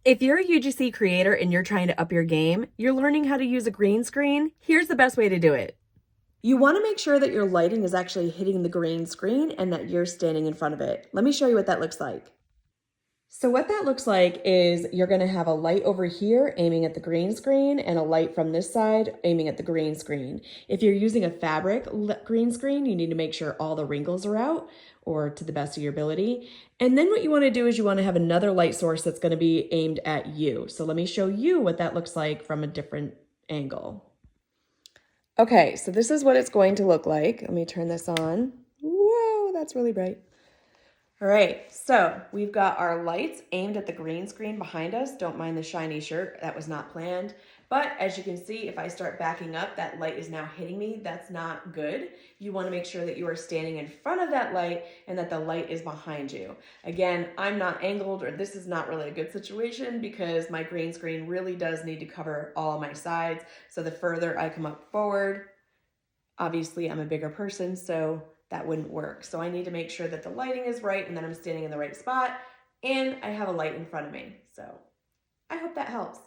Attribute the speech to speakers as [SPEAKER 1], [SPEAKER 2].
[SPEAKER 1] If you're a UGC creator and you're trying to up your game, you're learning how to use a green screen, here's the best way to do it. You want to make sure that your lighting is actually hitting the green screen and that you're standing in front of it. Let me show you what that looks like. So what that looks like is you're going to have a light over here aiming at the green screen and a light from this side aiming at the green screen. If you're using a fabric green screen, you need to make sure all the wrinkles are out or to the best of your ability. And then what you want to do is you want to have another light source that's going to be aimed at you. So let me show you what that looks like from a different angle. Okay, so this is what it's going to look like. Let me turn this on. Whoa, that's really bright. All right, so we've got our lights aimed at the green screen behind us. Don't mind the shiny shirt, that was not planned. But as you can see, if I start backing up, that light is now hitting me. That's not good. You wanna make sure that you are standing in front of that light and that the light is behind you. Again, I'm not angled, or this is not really a good situation because my green screen really does need to cover all my sides. So the further I come up forward, obviously I'm a bigger person, so that wouldn't work. So I need to make sure that the lighting is right and that I'm standing in the right spot and I have a light in front of me. So I hope that helps.